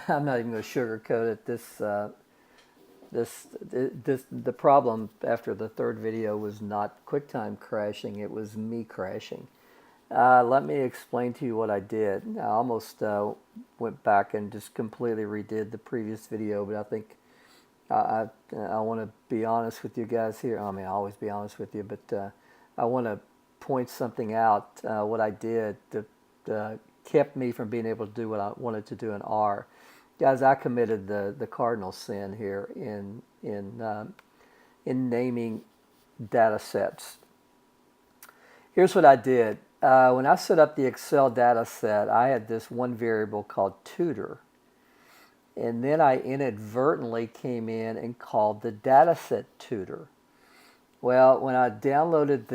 I'm not even going to sugarcoat it. The problem after the third video was not QuickTime crashing; it was me crashing. Let me explain to you what I did. I almost went back and just completely redid the previous video, but I think I want to be honest with you guys here. I mean, I always be honest with you, but I want to point something out. What I did that kept me from being able to do what I wanted to do in R. Guys, I committed the cardinal sin here in naming data sets. Here's what I did. When I set up the Excel data set, I had this one variable called tutor. And then I inadvertently came in and called the dataset tutor. Well, when I downloaded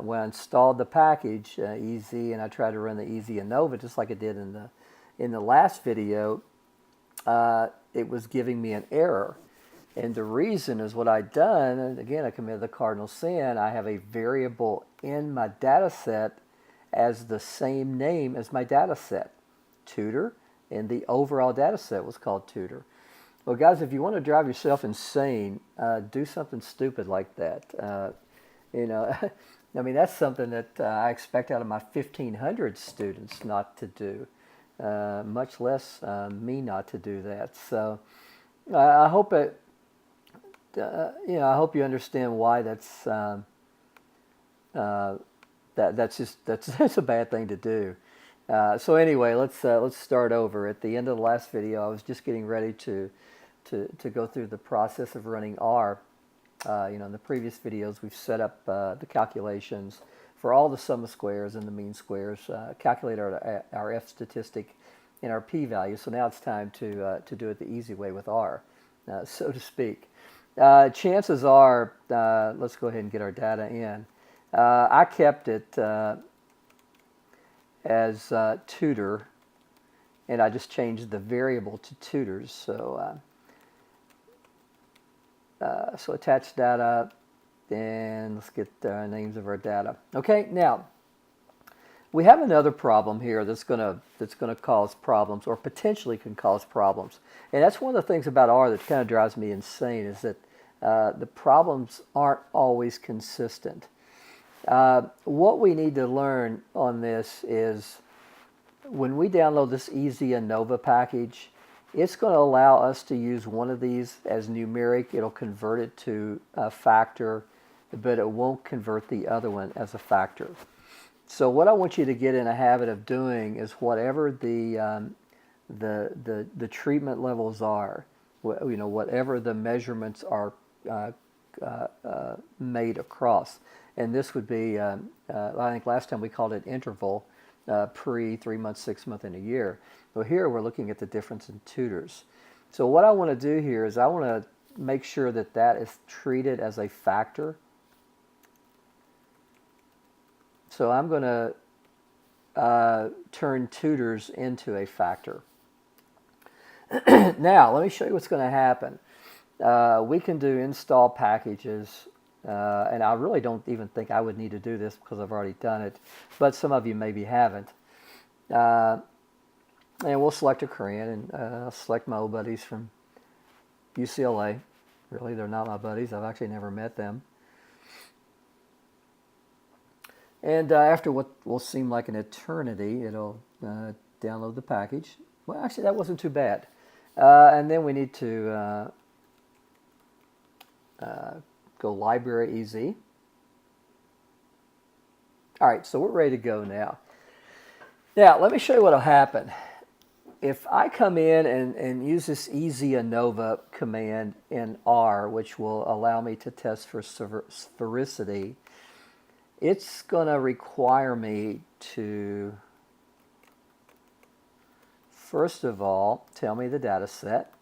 when I installed the package Easy, and I tried to run the Easy ANOVA just like I did in the last video, it was giving me an error. And the reason is what I'd done, and again I committed the cardinal sin. I have a variable in my data set as the same name as my data set, tutor, and the overall data set was called tutor. Well, guys, if you want to drive yourself insane, do something stupid like that. You know, I mean, that's something that I expect out of my 1,500 students not to do, much less me not to do that. So I hope it, I hope you understand why that's that's a bad thing to do. So anyway, let's start over. At the end of the last video, I was just getting ready to go through the process of running R. In the previous videos, we've set up the calculations for all the sum of squares and the mean squares, calculate our F statistic and our p-value. So now it's time to do it the easy way with R, so to speak. Chances are, let's go ahead and get our data in. I kept it as tutor, and I just changed the variable to tutors. So so attach data, and let's get the names of our data. Okay, now we have another problem here that's gonna cause problems, or potentially can cause problems, and that's one of the things about R that kind of drives me insane, is that the problems aren't always consistent. What we need to learn on this is when we download this Easy ANOVA package, it's going to allow us to use one of these as numeric. It'll convert it to a factor, but it won't convert the other one as a factor. So what I want you to get in a habit of doing is whatever the treatment levels are, whatever the measurements are made across. And this would be, I think last time we called it interval, pre 3 months, 6 months, and a year. Well, here we're looking at the difference in tutors. So what I want to do here is I want to make sure that that is treated as a factor. So I'm going to turn tutors into a factor. Now, let me show you what's going to happen. We can do install packages, and I really don't even think I would need to do this because I've already done it, but some of you maybe haven't. And we'll select a Korean, and I'll select my old buddies from UCLA. Really, they're not my buddies. I've actually never met them. And after what will seem like an eternity, it'll download the package. Well, actually, that wasn't too bad. And then we need to go Library Easy. All right, so we're ready to go now. Now, let me show you what will happen. If I come in and use this Easy ANOVA command in R, which will allow me to test for sphericity, it's going to require me to, first of all, tell me the data set.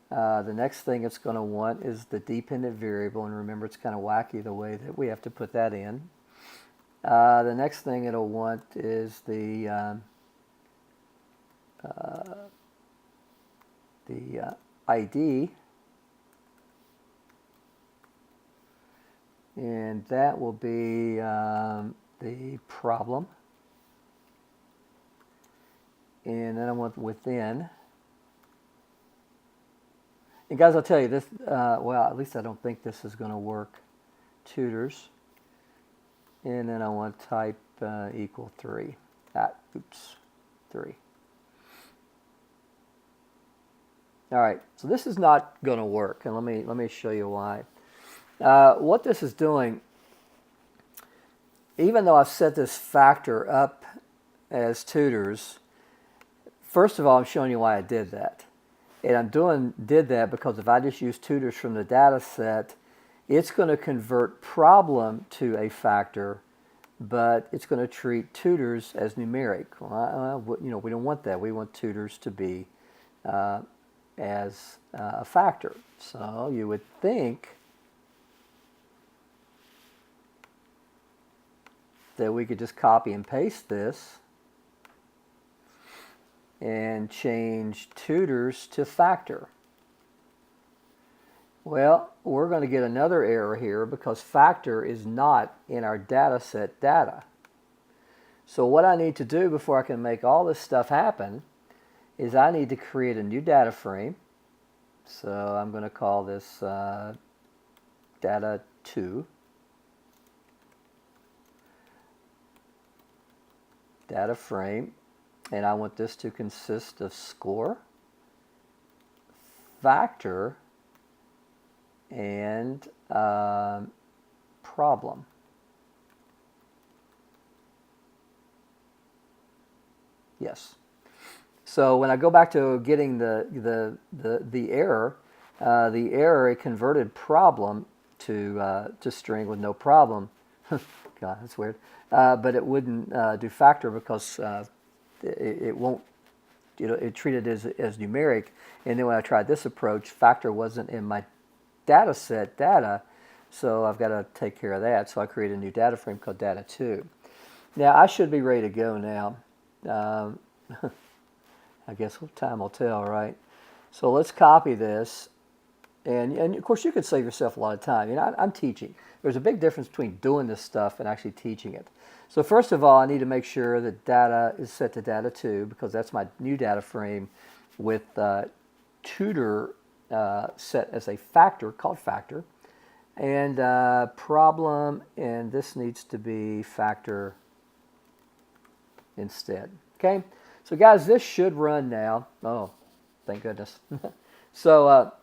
The next thing it's going to want is the dependent variable, and remember it's kind of wacky the way that we have to put that in. The next thing it'll want is the ID, and that will be the problem. and then I want within. And guys, I'll tell you this, well, at least I don't think this is going to work. Tutors. And then I want type equal 3. Oops, 3. All right, so this is not going to work, and let me show you why. What this is doing, even though I've set this factor up as tutors, first of all, I'm showing you why I did that. And did that because if I just use tutors from the data set, it's going to convert problem to a factor, but it's going to treat tutors as numeric. Well, we don't want that. We want tutors to be as a factor. So you would think that we could just copy and paste this and change tutors to factor. Well, we're going to get another error here because factor is not in our data set data. So what I need to do before I can make all this stuff happen is I need to create a new data frame. So I'm going to call this data 2. Data frame. And I want this to consist of score, factor, and problem. Yes. So when I go back to getting the error, it converted problem to string with no problem. God, that's weird. But it wouldn't do factor because it won't, it treated it as numeric. And then when I tried this approach, factor wasn't in my data set data, so I've got to take care of that. So I created a new data frame called data 2. Now I should be ready to go now. I guess time will tell, right? So let's copy this. And of course you could save yourself a lot of time. I'm teaching. There's a big difference between doing this stuff and actually teaching it. So first of all, I need to make sure that data is set to data 2 because that's my new data frame with tutor set as a factor called factor. And problem, and this needs to be factor instead. Okay, so guys, this should run now. Oh, thank goodness. So,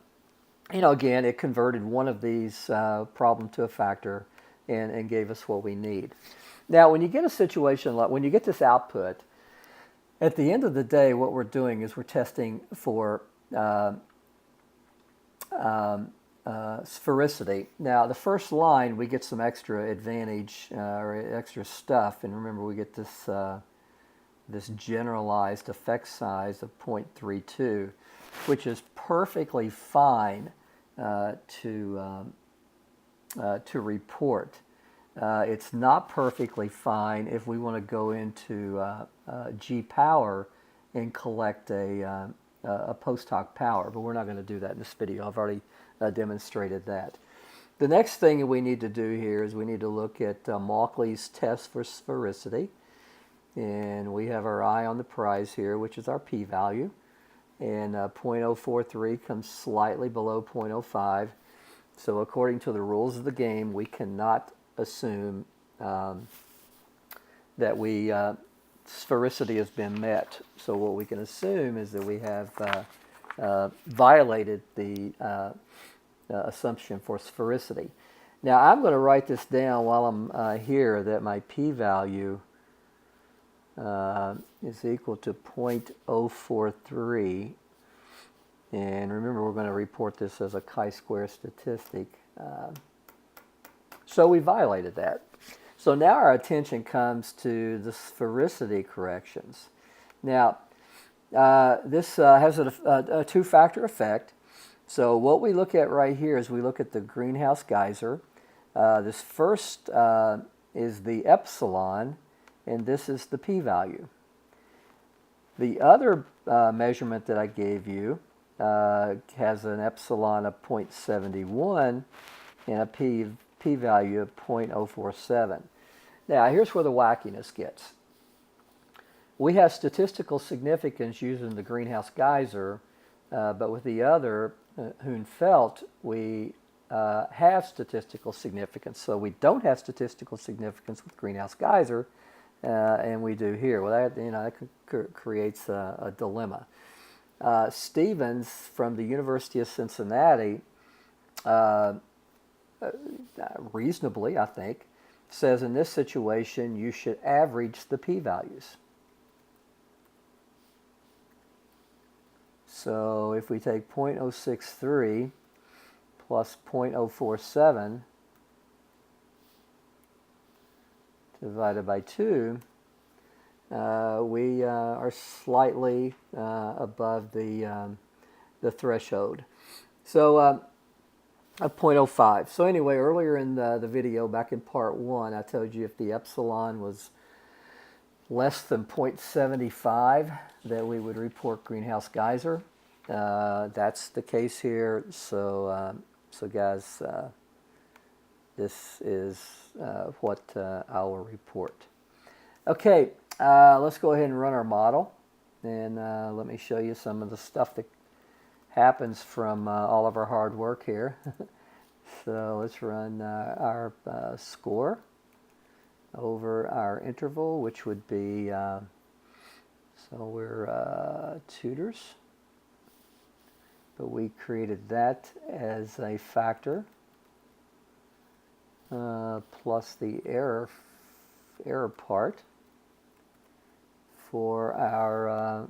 again, it converted one of these problem to a factor and gave us what we need. Now, when you get a situation like, when you get this output, at the end of the day, what we're doing is we're testing for sphericity. Now, the first line, we get some extra advantage or extra stuff, and remember, we get this this generalized effect size of 0.32, which is perfectly fine to report. It's not perfectly fine if we want to go into G-Power and collect a post hoc power, but we're not going to do that in this video. I've already demonstrated that. The next thing we need to do here is we need to look at Mauchly's test for sphericity. And we have our eye on the prize here, which is our p-value. And 0.043 comes slightly below 0.05. So according to the rules of the game, we cannot assume that sphericity has been met. So what we can assume is that we have violated the assumption for sphericity. Now I'm going to write this down while I'm here, that my p-value is equal to 0.043. And remember, we're going to report this as a chi-square statistic. So we violated that. So now our attention comes to the sphericity corrections. Now, this has a two-factor effect. So what we look at right here is we look at the greenhouse geyser. This first is the epsilon, and this is the p-value. The other measurement that I gave you has an epsilon of 0.71 and a p-value of 0.047. Now, here's where the wackiness gets. we have statistical significance using the greenhouse geyser, but with the other, Hoon-Felt, we have statistical significance. So we don't have statistical significance with greenhouse geyser, and we do here. Well, that creates a dilemma. Stevens from the University of Cincinnati, reasonably, I think, says in this situation you should average the p-values. So if we take 0.063 plus 0.047 divided by 2, we are slightly above the threshold. So 0.05. So anyway, earlier in the video, back in part 1, I told you if the epsilon was less than 0.75 that we would report greenhouse geyser. That's the case here. So guys, this is what I will report. Okay, let's go ahead and run our model, and let me show you some of the stuff that happens from all of our hard work here. So let's run our score over our interval, which would be, so we're tutors, but we created that as a factor, plus the error part for our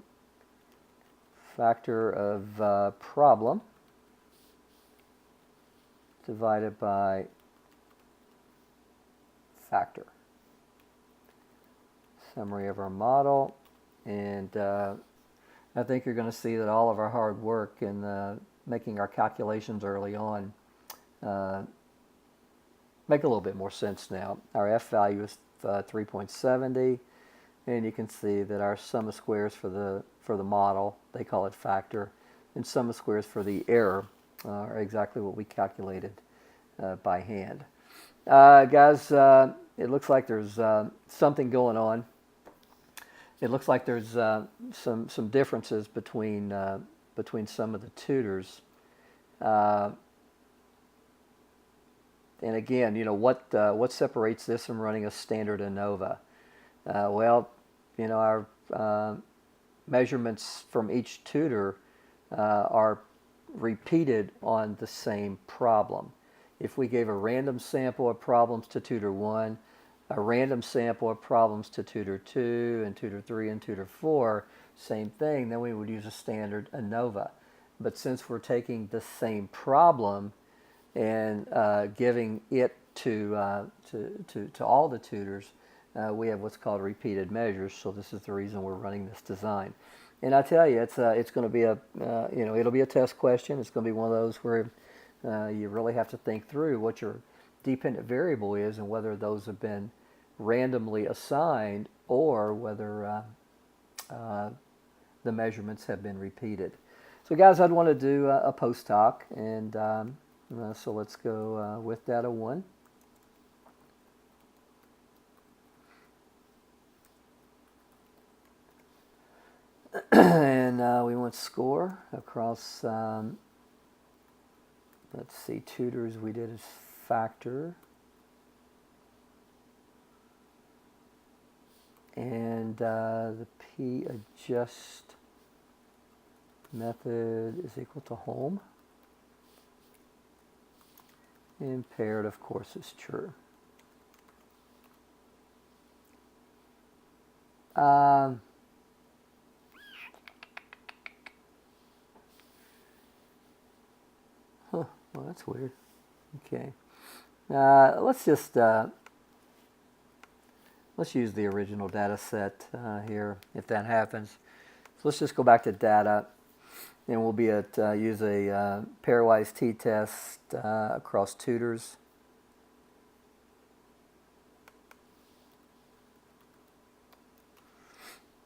factor of problem divided by factor. Summary of our model, and I think you're going to see that all of our hard work in making our calculations early on make a little bit more sense now. Our F value is 3.70, and you can see that our sum of squares for the model, they call it factor, and sum of squares for the error are exactly what we calculated by hand. Guys, it looks like there's something going on. It looks like there's some differences between some of the tutors. And again, you know, what separates this from running a standard ANOVA? Well, you know, our measurements from each tutor are repeated on the same problem. If we gave a random sample of problems to tutor 1, a random sample of problems to tutor 2 and tutor 3 and tutor 4, same thing, then we would use a standard ANOVA. But since we're taking the same problem and giving it to all the tutors, we have what's called repeated measures. So this is the reason we're running this design. And I tell you, it's going to be it'll be a test question. It's going to be one of those where you really have to think through what your dependent variable is and whether those have been randomly assigned or whether the measurements have been repeated. So guys, I'd want to do a post hoc, and so let's go with data 1. And we want score across, let's see, tutors we did as factor. And the p-adjust method is equal to home. And paired, of course, is true. Well, that's weird. Okay. Let's just let's use the original data set here, if that happens. So let's just go back to data, and we'll be at use a pairwise t-test across tutors.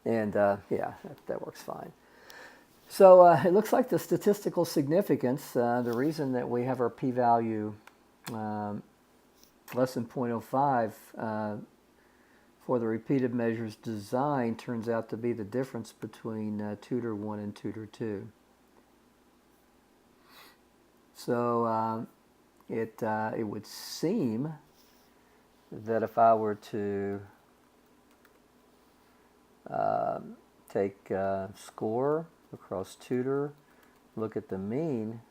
And yeah, that works fine. So it looks like the statistical significance, the reason that we have our p-value less than 0.05 for the repeated measures design turns out to be the difference between tutor 1 and tutor 2. So it would seem that if I were to take score across tutor, look at the mean,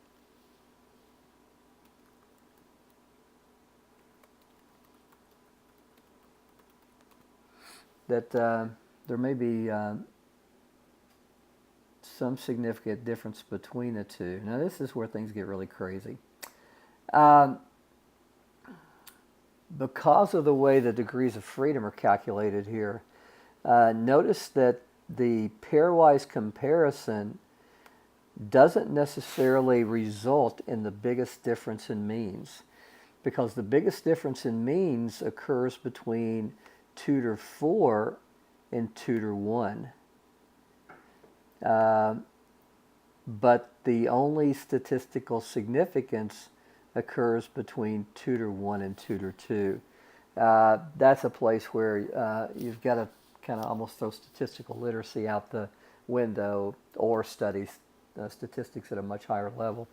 that there may be some significant difference between the two. Now this is where things get really crazy. Because of the way the degrees of freedom are calculated here, notice that the pairwise comparison doesn't necessarily result in the biggest difference in means, because the biggest difference in means occurs between tutor 4 and tutor 1. But the only statistical significance occurs between tutor 1 and tutor 2. That's a place where you've got to kind of almost throw statistical literacy out the window, or study statistics at a much higher level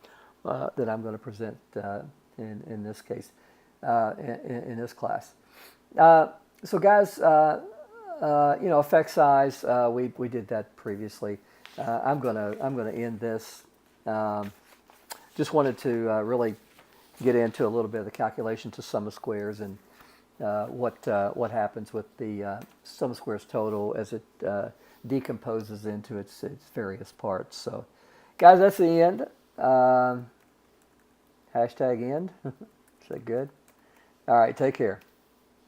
that I'm going to present in this case, in this class. So guys, effect size, we did that previously. I'm gonna end this. Just wanted to really get into a little bit of the calculation to sum of squares and what happens with the sum of squares total as it decomposes into its various parts. So, guys, that's the end. Hashtag end. Is that good? All right, take care.